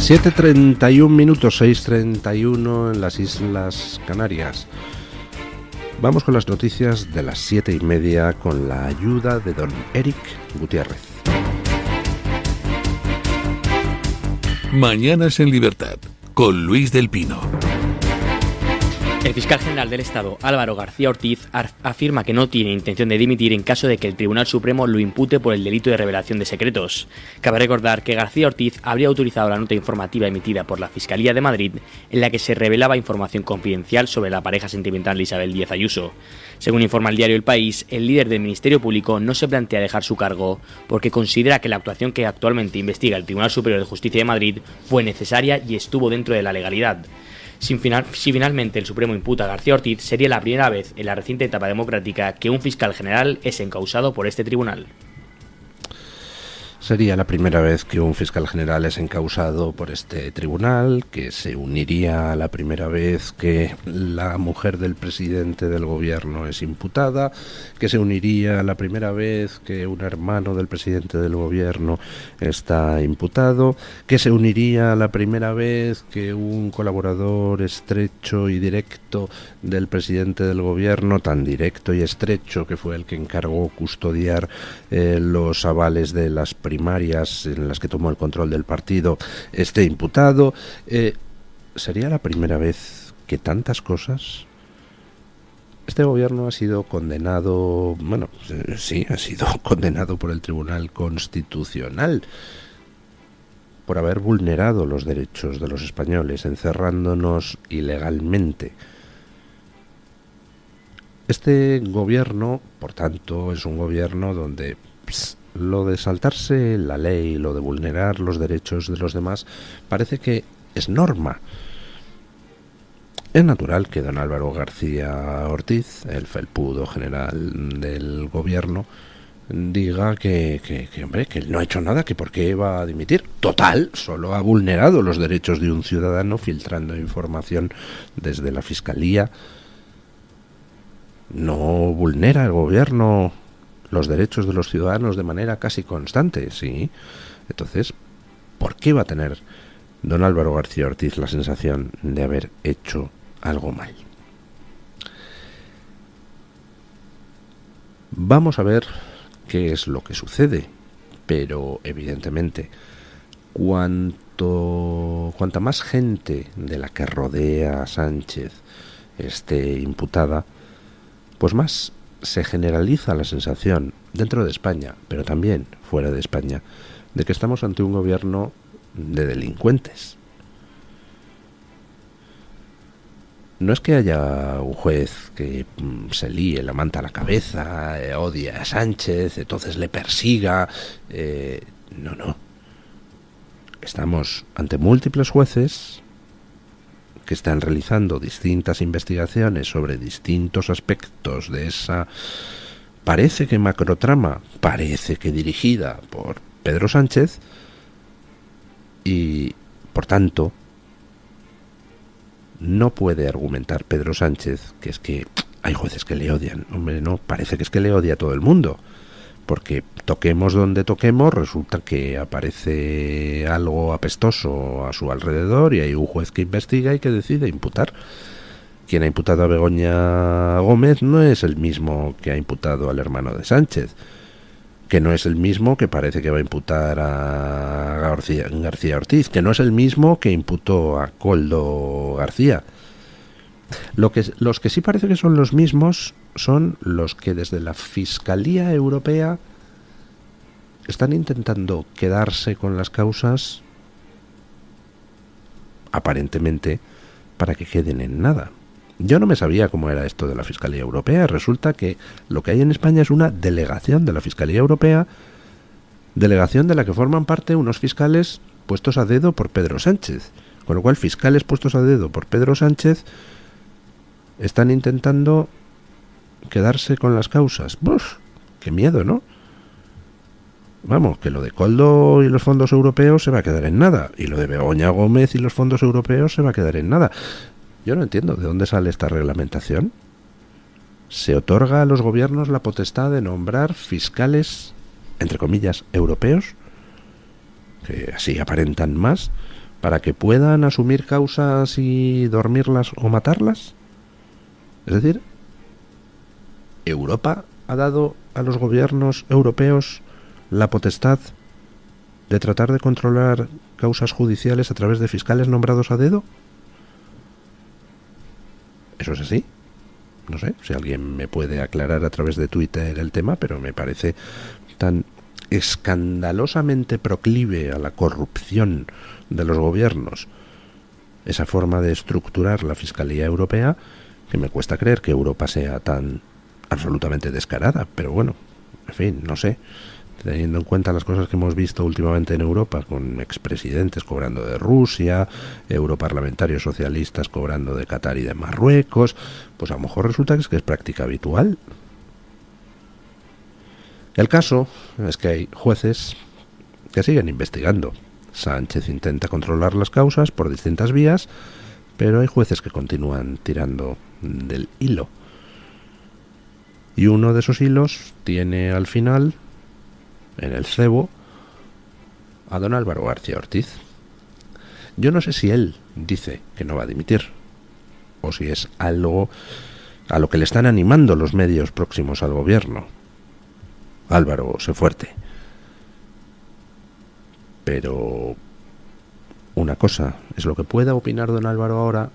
7:31 minutos, 6:31 en las Islas Canarias. Vamos con las noticias de las 7:30 con la ayuda de don Eric Gutiérrez. Mañanas en Libertad, con Luis del Pino. El fiscal general del Estado, Álvaro García Ortiz, afirma que no tiene intención de dimitir en caso de que el Tribunal Supremo lo impute por el delito de revelación de secretos. Cabe recordar que García Ortiz habría utilizado la nota informativa emitida por la Fiscalía de Madrid en la que se revelaba información confidencial sobre la pareja sentimental de Isabel Díaz Ayuso. Según informa el diario El País, el líder del Ministerio Público no se plantea dejar su cargo porque considera que la actuación que actualmente investiga el Tribunal Superior de Justicia de Madrid fue necesaria y estuvo dentro de la legalidad. Si finalmente el Supremo imputa a García Ortiz, sería la primera vez en la reciente etapa democrática que un fiscal general es encausado por este tribunal. Sería la primera vez que un fiscal general es encausado por este tribunal, que se uniría a la primera vez que la mujer del presidente del gobierno es imputada, que se uniría a la primera vez que un hermano del presidente del gobierno está imputado, que se uniría a la primera vez que un colaborador estrecho y directo del presidente del gobierno, tan directo y estrecho que fue el que encargó custodiar los avales de las primarias en las que tomó el control del partido, esté imputado. ¿Sería la primera vez que tantas cosas? Este gobierno ha sido condenado, ha sido condenado por el Tribunal Constitucional por haber vulnerado los derechos de los españoles, encerrándonos ilegalmente. Este gobierno, por tanto, es un gobierno donde lo de saltarse la ley, lo de vulnerar los derechos de los demás, parece que es norma. Es natural que don Álvaro García Ortiz, el felpudo general del gobierno, diga que él no ha hecho nada, que por qué va a dimitir. Total, solo ha vulnerado los derechos de un ciudadano filtrando información desde la Fiscalía. No vulnera el gobierno los derechos de los ciudadanos de manera casi constante, ¿sí? Entonces, ¿por qué va a tener don Álvaro García Ortiz la sensación de haber hecho algo mal? Vamos a ver qué es lo que sucede, pero evidentemente cuanta más gente de la que rodea a Sánchez esté imputada, pues más se generaliza la sensación dentro de España, pero también fuera de España, de que estamos ante un gobierno de delincuentes. No es que haya un juez que se líe la manta a la cabeza, odie a Sánchez, entonces le persiga. No. Estamos ante múltiples jueces que están realizando distintas investigaciones sobre distintos aspectos de esa, parece que macrotrama, parece que dirigida por Pedro Sánchez, y por tanto no puede argumentar Pedro Sánchez que es que hay jueces que le odian. Hombre, no, parece que es que le odia a todo el mundo, porque toquemos donde toquemos, resulta que aparece algo apestoso a su alrededor y hay un juez que investiga y que decide imputar. Quien ha imputado a Begoña Gómez no es el mismo que ha imputado al hermano de Sánchez, que no es el mismo que parece que va a imputar a García Ortiz, que no es el mismo que imputó a Koldo García. Los que sí parece que son los mismos son los que desde la Fiscalía Europea están intentando quedarse con las causas, aparentemente, para que queden en nada. Yo no me sabía cómo era esto de la Fiscalía Europea. Resulta que lo que hay en España es una delegación de la Fiscalía Europea, delegación de la que forman parte unos fiscales puestos a dedo por Pedro Sánchez. Con lo cual, fiscales puestos a dedo por Pedro Sánchez están intentando quedarse con las causas. ¡Buf! ¡Qué miedo!, ¿no? Vamos, que lo de Koldo y los fondos europeos se va a quedar en nada, y lo de Begoña Gómez y los fondos europeos se va a quedar en nada. Yo no entiendo de dónde sale esta reglamentación. Se otorga a los gobiernos la potestad de nombrar fiscales, entre comillas, europeos, que así aparentan más, para que puedan asumir causas y dormirlas o matarlas. Es decir, Europa ha dado a los gobiernos europeos la potestad de tratar de controlar causas judiciales a través de fiscales nombrados a dedo. ¿Eso es así? No sé si alguien me puede aclarar a través de Twitter el tema, pero me parece tan escandalosamente proclive a la corrupción de los gobiernos esa forma de estructurar la Fiscalía Europea, que me cuesta creer que Europa sea tan absolutamente descarada. Pero bueno, en fin, no sé, teniendo en cuenta las cosas que hemos visto últimamente en Europa, con expresidentes cobrando de Rusia, europarlamentarios socialistas cobrando de Qatar y de Marruecos, pues a lo mejor resulta que es práctica habitual. El caso es que hay jueces que siguen investigando. Sánchez intenta controlar las causas por distintas vías, pero hay jueces que continúan tirando del hilo. Y uno de esos hilos tiene al final, en el cebo, a don Álvaro García Ortiz. Yo no sé si él dice que no va a dimitir, o si es algo a lo que le están animando los medios próximos al gobierno. Álvaro, sé fuerte. Pero una cosa es lo que pueda opinar don Álvaro ahora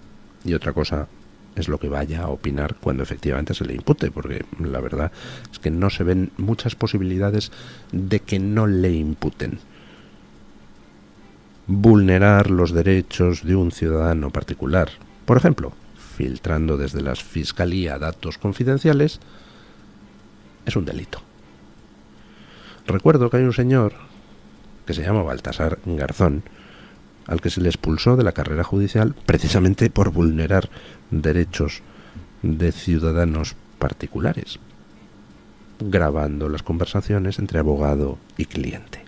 y otra cosa es lo que vaya a opinar cuando efectivamente se le impute, porque la verdad es que no se ven muchas posibilidades de que no le imputen. Vulnerar los derechos de un ciudadano particular, por ejemplo, filtrando desde la Fiscalía datos confidenciales, es un delito. Recuerdo que hay un señor que se llama Baltasar Garzón, al que se le expulsó de la carrera judicial precisamente por vulnerar derechos de ciudadanos particulares, grabando las conversaciones entre abogado y cliente.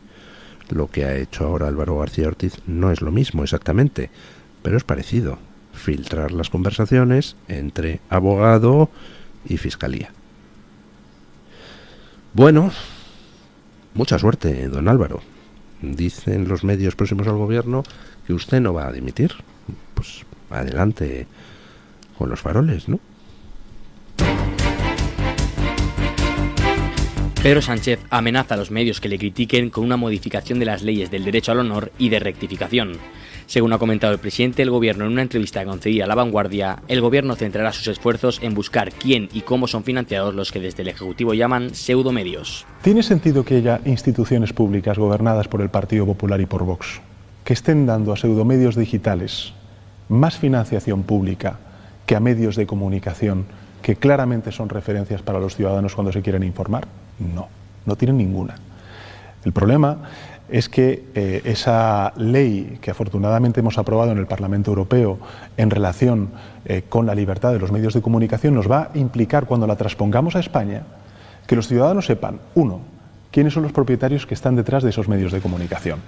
Lo que ha hecho ahora Álvaro García Ortiz no es lo mismo exactamente, pero es parecido: filtrar las conversaciones entre abogado y fiscalía. Bueno, mucha suerte, don Álvaro. Dicen los medios próximos al gobierno que usted no va a dimitir. Pues adelante con los faroles, ¿no? Pedro Sánchez amenaza a los medios que le critiquen con una modificación de las leyes del derecho al honor y de rectificación. Según ha comentado el presidente del gobierno en una entrevista concedida a La Vanguardia, el gobierno centrará sus esfuerzos en buscar quién y cómo son financiados los que desde el Ejecutivo llaman pseudomedios. ¿Tiene sentido que haya instituciones públicas gobernadas por el Partido Popular y por Vox que estén dando a pseudomedios digitales más financiación pública que a medios de comunicación que claramente son referencias para los ciudadanos cuando se quieren informar? No, no tienen ninguna. El problema es que esa ley que afortunadamente hemos aprobado en el Parlamento Europeo en relación con la libertad de los medios de comunicación nos va a implicar, cuando la transpongamos a España, que los ciudadanos sepan, uno, quiénes son los propietarios que están detrás de esos medios de comunicación,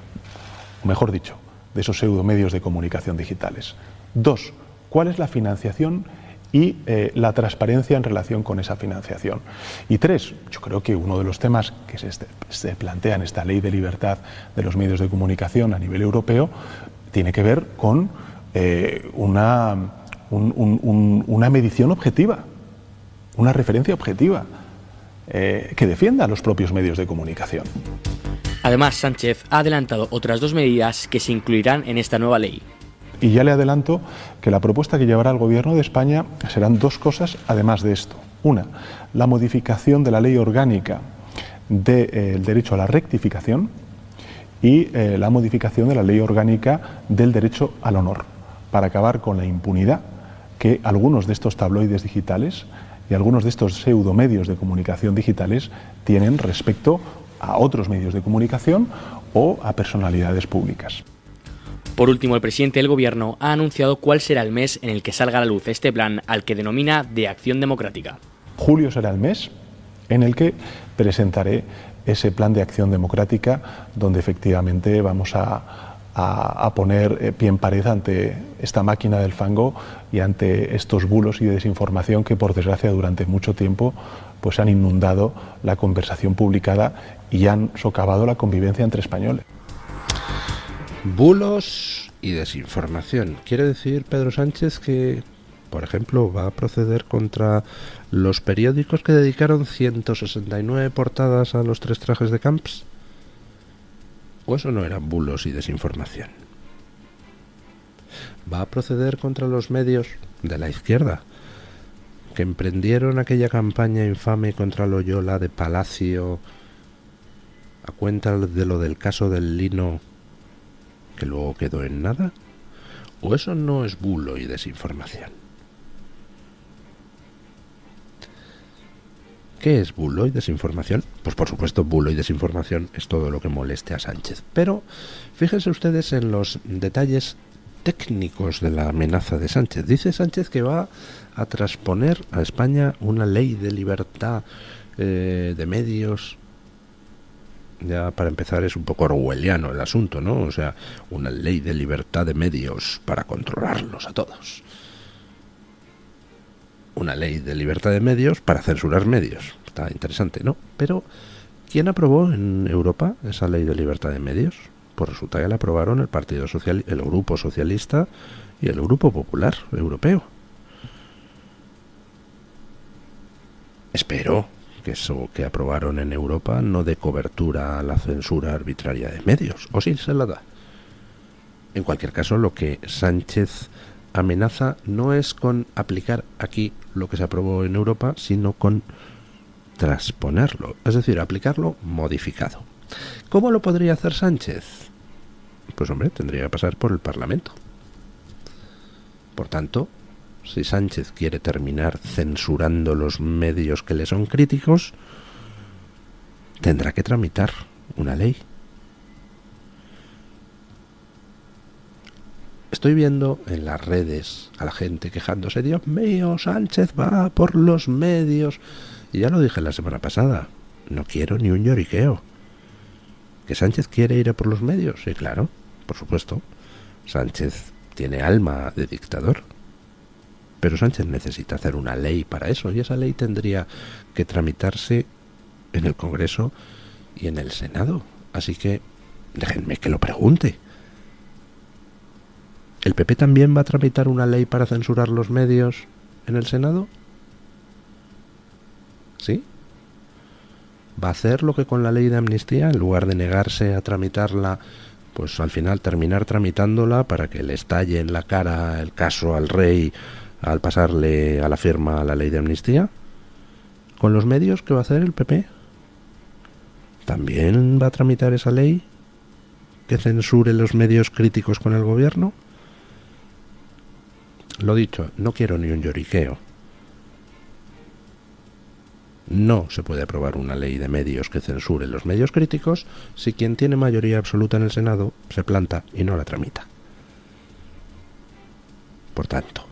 o mejor dicho, de esos pseudomedios de comunicación digitales. Dos, cuál es la financiación y la transparencia en relación con esa financiación. Y tres, yo creo que uno de los temas que se plantea en esta ley de libertad de los medios de comunicación a nivel europeo tiene que ver con una medición objetiva, una referencia objetiva que defienda a los propios medios de comunicación. Además, Sánchez ha adelantado otras dos medidas que se incluirán en esta nueva ley. Y ya le adelanto que la propuesta que llevará el Gobierno de España serán dos cosas además de esto. Una, la modificación de la ley orgánica del derecho a la rectificación y la modificación de la ley orgánica del derecho al honor, para acabar con la impunidad que algunos de estos tabloides digitales y algunos de estos pseudomedios de comunicación digitales tienen respecto a otros medios de comunicación o a personalidades públicas. Por último, el presidente del gobierno ha anunciado cuál será el mes en el que salga a la luz este plan, al que denomina de Acción Democrática. Julio será el mes en el que presentaré ese plan de acción democrática, donde efectivamente vamos a poner pie en pared ante esta máquina del fango y ante estos bulos y desinformación que, por desgracia, durante mucho tiempo pues han inundado la conversación publicada y han socavado la convivencia entre españoles. Bulos y desinformación. ¿Quiere decir Pedro Sánchez que, por ejemplo, va a proceder contra los periódicos que dedicaron 169 portadas a los 3 trajes de Camps? ¿O eso no eran bulos y desinformación? ¿Va a proceder contra los medios de la izquierda que emprendieron aquella campaña infame contra Loyola de Palacio a cuenta de lo del caso del lino que luego quedó en nada? ¿O eso no es bulo y desinformación? ¿Qué es bulo y desinformación? Pues por supuesto, bulo y desinformación es todo lo que moleste a Sánchez. Pero fíjense ustedes en los detalles técnicos de la amenaza de Sánchez. Dice Sánchez que va a transponer a España una ley de libertad de medios. Ya para empezar es un poco orwelliano el asunto, ¿no? O sea, una ley de libertad de medios para controlarlos a todos. Una ley de libertad de medios para censurar medios. Está interesante, ¿no? Pero, ¿quién aprobó en Europa esa ley de libertad de medios? Pues resulta que la aprobaron el Partido Social, el Grupo Socialista y el Grupo Popular Europeo. Espero que eso que aprobaron en Europa no dé cobertura a la censura arbitraria de medios, o sí se la da. En cualquier caso, lo que Sánchez amenaza no es con aplicar aquí lo que se aprobó en Europa, sino con transponerlo, es decir, aplicarlo modificado. ¿Cómo lo podría hacer Sánchez? Pues hombre, tendría que pasar por el Parlamento. Por tanto, si Sánchez quiere terminar censurando los medios que le son críticos, tendrá que tramitar una ley. Estoy viendo en las redes a la gente quejándose: Dios mío, Sánchez va por los medios. Y ya lo dije la semana pasada, no quiero ni un lloriqueo. ¿Que Sánchez quiere ir a por los medios? Sí, claro, por supuesto. Sánchez tiene alma de dictador. Pero Sánchez necesita hacer una ley para eso, y esa ley tendría que tramitarse en el Congreso y en el Senado. Así que déjenme que lo pregunte. ¿El PP también va a tramitar una ley para censurar los medios en el Senado? ¿Sí? ¿Va a hacer lo que con la ley de amnistía? En lugar de negarse a tramitarla, pues al final terminar tramitándola para que le estalle en la cara el caso al rey al pasarle a la firma la ley de amnistía. ¿Con los medios qué va a hacer el PP? ¿También va a tramitar esa ley que censure los medios críticos con el gobierno? Lo dicho, no quiero ni un lloriqueo. No se puede aprobar una ley de medios que censure los medios críticos si quien tiene mayoría absoluta en el Senado se planta y no la tramita. Por tanto,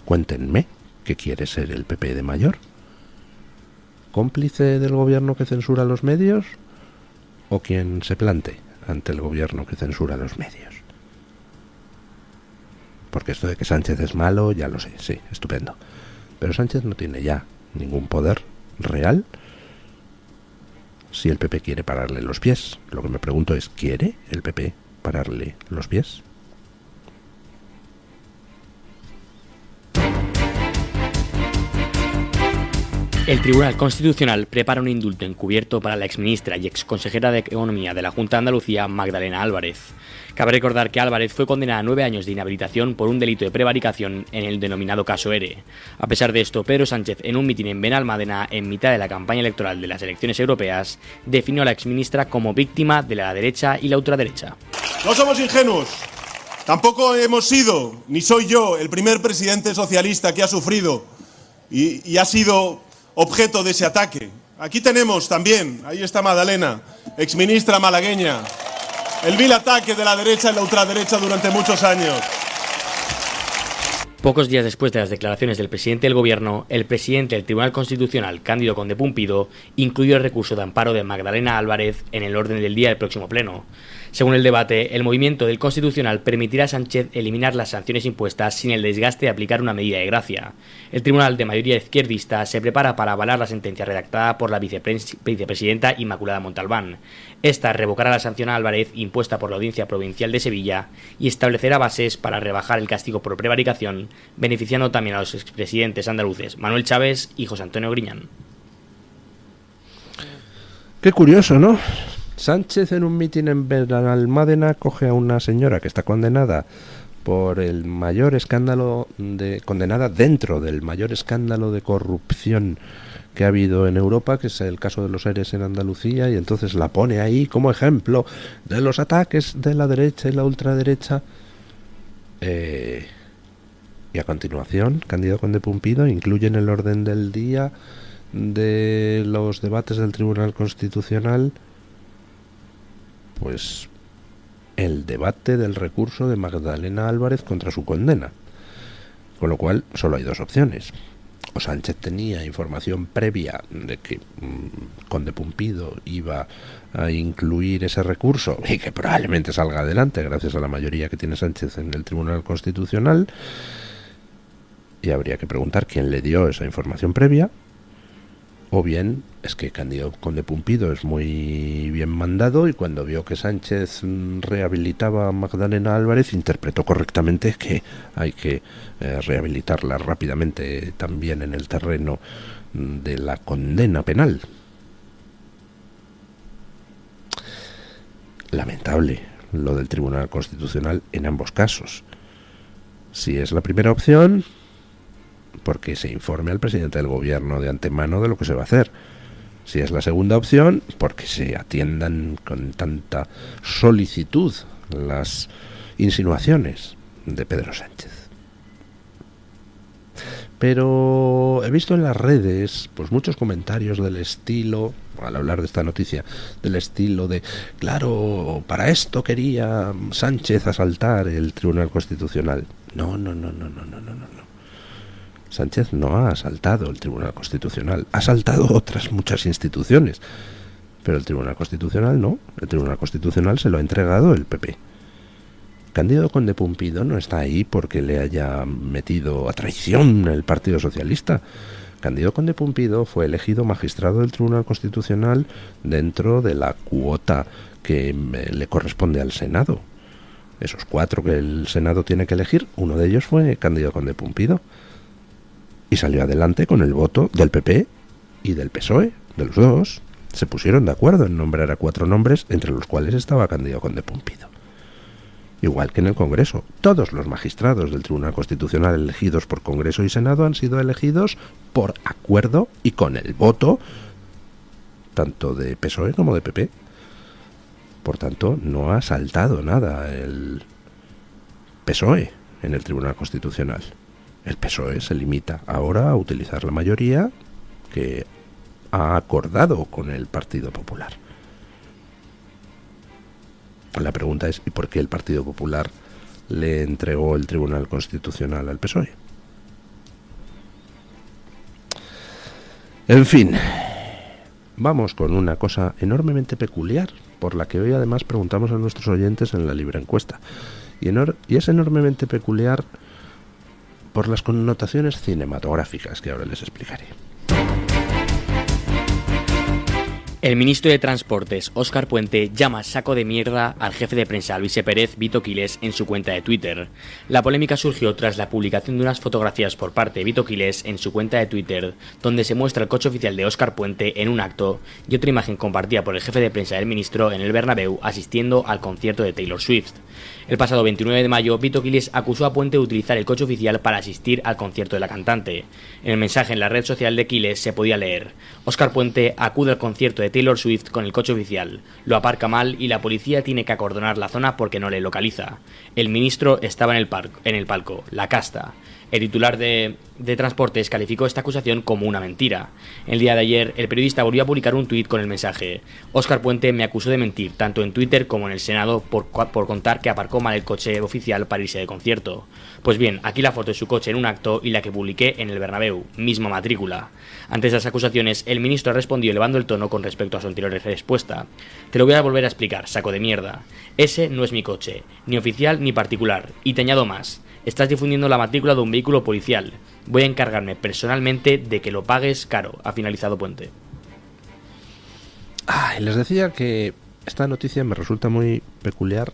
cuéntenme qué quiere ser el PP de mayor. ¿Cómplice del gobierno que censura los medios o quien se plante ante el gobierno que censura los medios? Porque esto de que Sánchez es malo, ya lo sé, sí, estupendo. Pero Sánchez no tiene ya ningún poder real si el PP quiere pararle los pies. Lo que me pregunto es, ¿quiere el PP pararle los pies? El Tribunal Constitucional prepara un indulto encubierto para la exministra y exconsejera de Economía de la Junta de Andalucía, Magdalena Álvarez. Cabe recordar que Álvarez fue condenada a 9 años de inhabilitación por un delito de prevaricación en el denominado caso ERE. A pesar de esto, Pedro Sánchez, en un mitin en Benalmádena, en mitad de la campaña electoral de las elecciones europeas, definió a la exministra como víctima de la derecha y la ultraderecha. No somos ingenuos. Tampoco hemos sido, ni soy yo, el primer presidente socialista que ha sufrido y ha sido objeto de ese ataque. Aquí tenemos también, ahí está Magdalena, exministra malagueña, el vil ataque de la derecha y la ultraderecha durante muchos años. Pocos días después de las declaraciones del presidente del Gobierno, el presidente del Tribunal Constitucional, Cándido Conde Pumpido, incluyó el recurso de amparo de Magdalena Álvarez en el orden del día del próximo pleno. Según el debate, el movimiento del Constitucional permitirá a Sánchez eliminar las sanciones impuestas sin el desgaste de aplicar una medida de gracia. El Tribunal de mayoría izquierdista se prepara para avalar la sentencia redactada por la vicepresidenta Inmaculada Montalbán. Esta revocará la sanción a Álvarez impuesta por la Audiencia Provincial de Sevilla y establecerá bases para rebajar el castigo por prevaricación, beneficiando también a los expresidentes andaluces Manuel Chávez y José Antonio Griñán. Qué curioso, ¿no? Sánchez en un mitin en Benalmádena coge a una señora que está condenada por el mayor escándalo condenada dentro del mayor escándalo de corrupción que ha habido en Europa, que es el caso de los ERES en Andalucía, y entonces la pone ahí como ejemplo de los ataques de la derecha y la ultraderecha. Y a continuación, Cándido Conde Pumpido incluye en el orden del día de los debates del Tribunal Constitucional pues el debate del recurso de Magdalena Álvarez contra su condena, con lo cual solo hay dos opciones: o Sánchez tenía información previa de que Conde Pumpido iba a incluir ese recurso y que probablemente salga adelante gracias a la mayoría que tiene Sánchez en el Tribunal Constitucional, y habría que preguntar quién le dio esa información previa. O bien es que Cándido Conde Pumpido es muy bien mandado y cuando vio que Sánchez rehabilitaba a Magdalena Álvarez interpretó correctamente que hay que rehabilitarla rápidamente también en el terreno de la condena penal. Lamentable lo del Tribunal Constitucional en ambos casos. Si es la primera opción, porque se informe al presidente del gobierno de antemano de lo que se va a hacer. Si es la segunda opción, porque se atiendan con tanta solicitud las insinuaciones de Pedro Sánchez. Pero he visto en las redes pues muchos comentarios del estilo, al hablar de esta noticia, del estilo de, claro, para esto quería Sánchez asaltar el Tribunal Constitucional. No. Sánchez no ha asaltado el Tribunal Constitucional, ha asaltado otras muchas instituciones, pero el Tribunal Constitucional no. El Tribunal Constitucional se lo ha entregado el PP. Cándido Conde Pumpido no está ahí porque le haya metido a traición el Partido Socialista. Cándido Conde Pumpido fue elegido magistrado del Tribunal Constitucional dentro de la cuota que le corresponde al Senado. Esos 4 que el Senado tiene que elegir, uno de ellos fue Cándido Conde Pumpido. Y salió adelante con el voto del PP y del PSOE, de los dos. Se pusieron de acuerdo en nombrar a 4 nombres, entre los cuales estaba Cándido Conde Pumpido. Igual que en el Congreso, todos los magistrados del Tribunal Constitucional elegidos por Congreso y Senado han sido elegidos por acuerdo y con el voto tanto de PSOE como de PP. Por tanto, no ha saltado nada el PSOE en el Tribunal Constitucional. El PSOE se limita ahora a utilizar la mayoría que ha acordado con el Partido Popular. La pregunta es, ¿y por qué el Partido Popular le entregó el Tribunal Constitucional al PSOE? En fin, vamos con una cosa enormemente peculiar, por la que hoy además preguntamos a nuestros oyentes en la libre encuesta. Y es enormemente peculiar por las connotaciones cinematográficas que ahora les explicaré. El ministro de Transportes, Óscar Puente, llama saco de mierda al jefe de prensa Luis Pérez, Vito Quiles, en su cuenta de Twitter. La polémica surgió tras la publicación de unas fotografías por parte de Vito Quiles en su cuenta de Twitter, donde se muestra el coche oficial de Óscar Puente en un acto y otra imagen compartida por el jefe de prensa del ministro en el Bernabéu asistiendo al concierto de Taylor Swift. El pasado 29 de mayo, Vito Quiles acusó a Puente de utilizar el coche oficial para asistir al concierto de la cantante. En el mensaje en la red social de Quiles se podía leer: Óscar Puente acude al concierto de Taylor Swift con el coche oficial, lo aparca mal y la policía tiene que acordonar la zona porque no le localiza. El ministro estaba en el palco, la casta. El titular de Transportes calificó esta acusación como una mentira. El día de ayer, el periodista volvió a publicar un tuit con el mensaje: Óscar Puente me acusó de mentir, tanto en Twitter como en el Senado, por contar que aparcó mal el coche oficial para irse de concierto. Pues bien, aquí la foto de su coche en un acto y la que publiqué en el Bernabéu, misma matrícula. Ante esas acusaciones, el ministro respondió elevando el tono con respecto a su anterior respuesta. Te lo voy a volver a explicar, saco de mierda. Ese no es mi coche, ni oficial ni particular, y te añado más. Estás difundiendo la matrícula de un vehículo policial. Voy a encargarme personalmente de que lo pagues caro, ha finalizado Puente. Les decía que esta noticia me resulta muy peculiar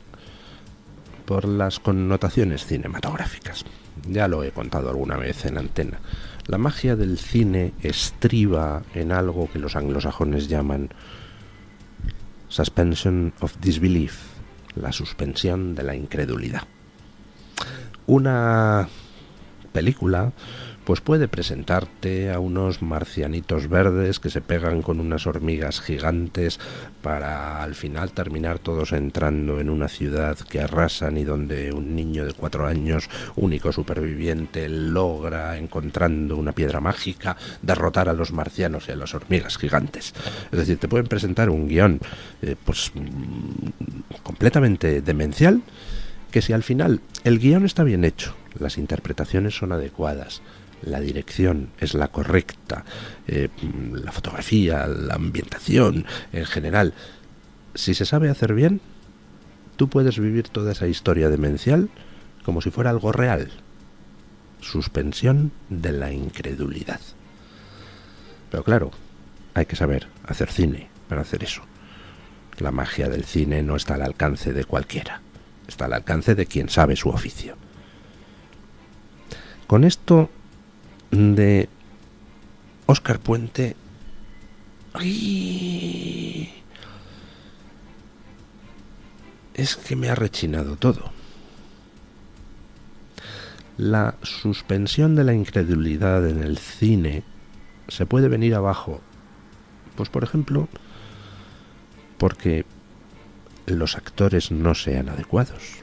por las connotaciones cinematográficas. Ya lo he contado alguna vez en antena. La magia del cine estriba en algo que los anglosajones llaman suspension of disbelief, la suspensión de la incredulidad. Una película pues puede presentarte a unos marcianitos verdes que se pegan con unas hormigas gigantes para al final terminar todos entrando en una ciudad que arrasan y donde un niño de 4 años, único superviviente, logra, encontrando una piedra mágica, derrotar a los marcianos y a las hormigas gigantes. Es decir, te pueden presentar un guión completamente demencial, que si al final el guión está bien hecho, las interpretaciones son adecuadas, la dirección es la correcta, la fotografía, la ambientación en general, si se sabe hacer bien, tú puedes vivir toda esa historia demencial como si fuera algo real. Suspensión de la incredulidad. Pero claro, hay que saber hacer cine para hacer eso. La magia del cine no está al alcance de cualquiera. Está al alcance de quien sabe su oficio. Con esto de Óscar Puente, es que me ha rechinado todo. La suspensión de la incredulidad en el cine se puede venir abajo, pues por ejemplo, porque los actores no sean adecuados,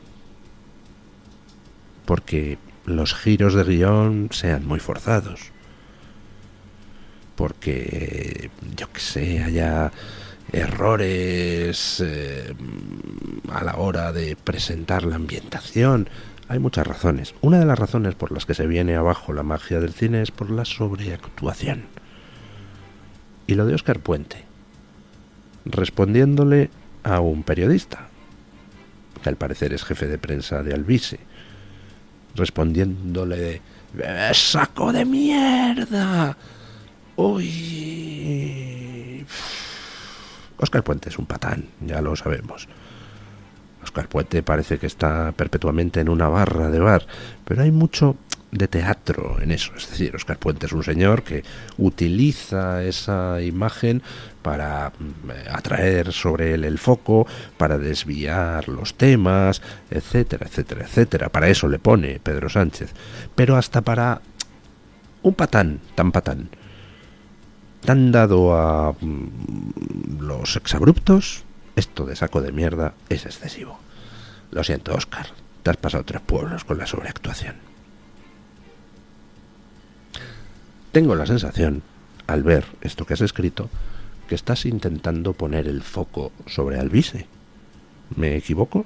porque los giros de guión sean muy forzados, porque, yo que sé, haya errores a la hora de presentar la ambientación. Hay muchas razones. Una de las razones por las que se viene abajo la magia del cine es por la sobreactuación. Y lo de Óscar Puente, respondiéndole a un periodista, que al parecer es jefe de prensa de Alvise, respondiéndole ¡saco de mierda! ¡Uy! Óscar Puente es un patán, ya lo sabemos. Óscar Puente parece que está perpetuamente en una barra de bar, pero hay mucho de teatro en eso. Es decir, Óscar Puente es un señor que utiliza esa imagen para atraer sobre él el foco, para desviar los temas, etcétera, etcétera, etcétera. Para eso le pone Pedro Sánchez. Pero hasta para un patán, tan dado a los exabruptos, esto de saco de mierda es excesivo. Lo siento, Óscar, te has pasado 3 pueblos con la sobreactuación. Tengo la sensación, al ver esto que has escrito, que estás intentando poner el foco sobre Alvise. ¿Me equivoco?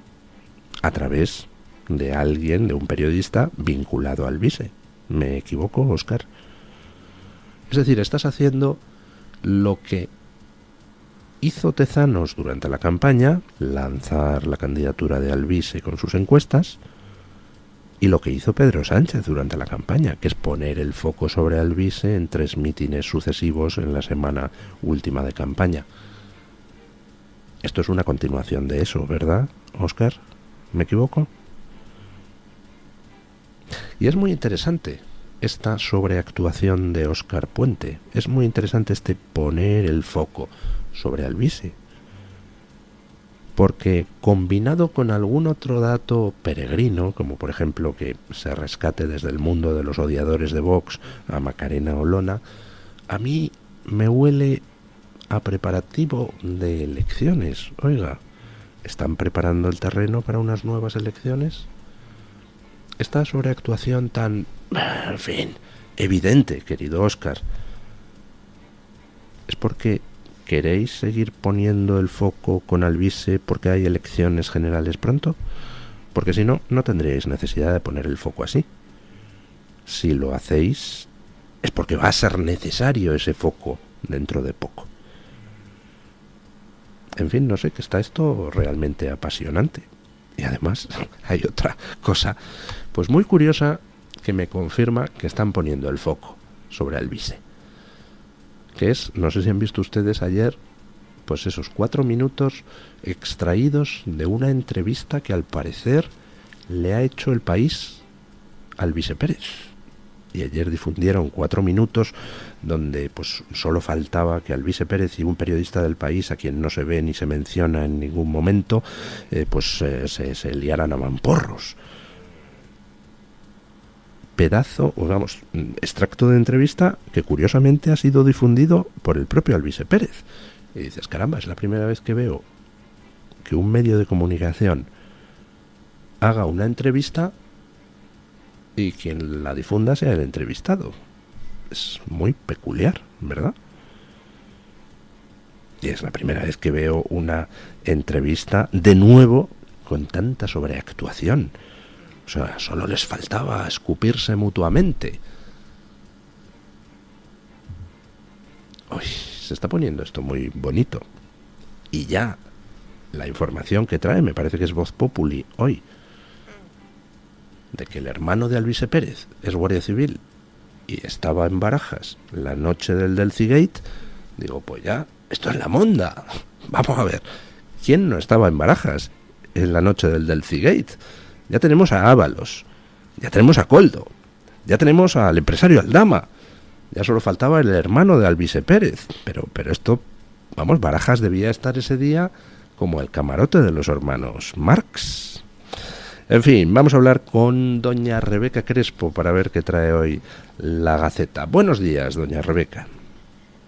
A través de alguien, de un periodista vinculado a Alvise. ¿Me equivoco, Óscar? Es decir, estás haciendo lo que hizo Tezanos durante la campaña, lanzar la candidatura de Alvise con sus encuestas, y lo que hizo Pedro Sánchez durante la campaña, que es poner el foco sobre Alvise en 3 mítines sucesivos en la semana última de campaña. Esto es una continuación de eso, ¿verdad, Óscar? ¿Me equivoco? Y es muy interesante esta sobreactuación de Óscar Puente. Es muy interesante este poner el foco sobre Alvise, porque combinado con algún otro dato peregrino, como por ejemplo que se rescate desde el mundo de los odiadores de Vox a Macarena Olona, a mí me huele a preparativo de elecciones. Oiga, ¿están preparando el terreno para unas nuevas elecciones? Esta sobreactuación tan en fin, evidente, querido Óscar. ¿Es porque queréis seguir poniendo el foco con Alvise porque hay elecciones generales pronto? Porque si no, no tendríais necesidad de poner el foco así. Si lo hacéis, es porque va a ser necesario ese foco dentro de poco. En fin, no sé, que está esto realmente apasionante. Y además hay otra cosa, pues muy curiosa, que me confirma que están poniendo el foco sobre Alvise. Que es, no sé si han visto ustedes ayer, pues esos 4 minutos extraídos de una entrevista que al parecer le ha hecho El País a Alvise Pérez. Y ayer difundieron 4 minutos donde pues solo faltaba que Alvise Pérez y un periodista del País, a quien no se ve ni se menciona en ningún momento, se liaran a mamporros. Pedazo, vamos, extracto de entrevista que curiosamente ha sido difundido por el propio Alvise Pérez. Y dices, caramba, es la primera vez que veo que un medio de comunicación haga una entrevista y quien la difunda sea el entrevistado. Es muy peculiar, ¿verdad? Y es la primera vez que veo una entrevista de nuevo con tanta sobreactuación. O sea, solo les faltaba escupirse mutuamente. Uy, se está poniendo esto muy bonito. Y ya, la información que trae, me parece que es Voz Populi hoy, de que el hermano de Alvise Pérez es guardia civil y estaba en Barajas la noche del Delcigate, digo, pues ya, esto es la monda. Vamos a ver, ¿quién no estaba en Barajas en la noche del Delcigate? Ya tenemos a Ábalos, ya tenemos a Coldo, ya tenemos al empresario Aldama, ya solo faltaba el hermano de Alvise Pérez, pero esto, vamos, Barajas debía estar ese día como el camarote de los hermanos Marx. En fin, vamos a hablar con doña Rebeca Crespo para ver qué trae hoy la Gaceta. Buenos días, doña Rebeca.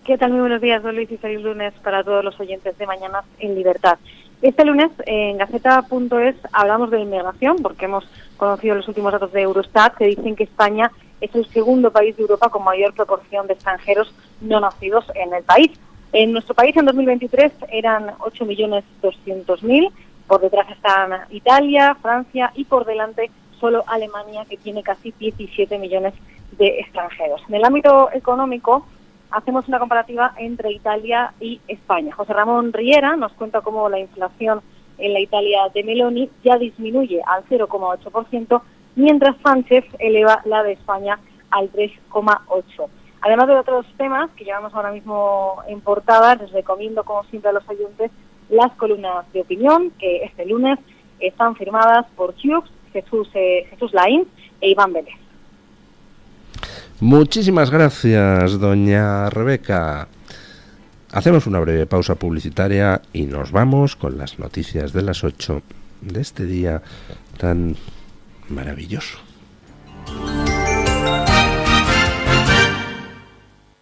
¿Qué tal? Muy buenos días, don Luis, y feliz lunes para todos los oyentes de Mañanas en Libertad. Este lunes en Gaceta.es hablamos de inmigración porque hemos conocido los últimos datos de Eurostat que dicen que España es el segundo país de Europa con mayor proporción de extranjeros no nacidos en el país. En nuestro país en 2023 eran 8.200.000, por detrás están Italia, Francia y por delante solo Alemania, que tiene casi 17 millones de extranjeros. En el ámbito económico hacemos una comparativa entre Italia y España. José Ramón Riera nos cuenta cómo la inflación en la Italia de Meloni ya disminuye al 0,8%, mientras Sánchez eleva la de España al 3,8%. Además de otros temas que llevamos ahora mismo en portada, les recomiendo, como siempre, a los oyentes las columnas de opinión, que este lunes están firmadas por Hughes, Jesús Laín e Iván Vélez. Muchísimas gracias, doña Rebeca. Hacemos una breve pausa publicitaria y nos vamos con las noticias de las 8 de este día tan maravilloso.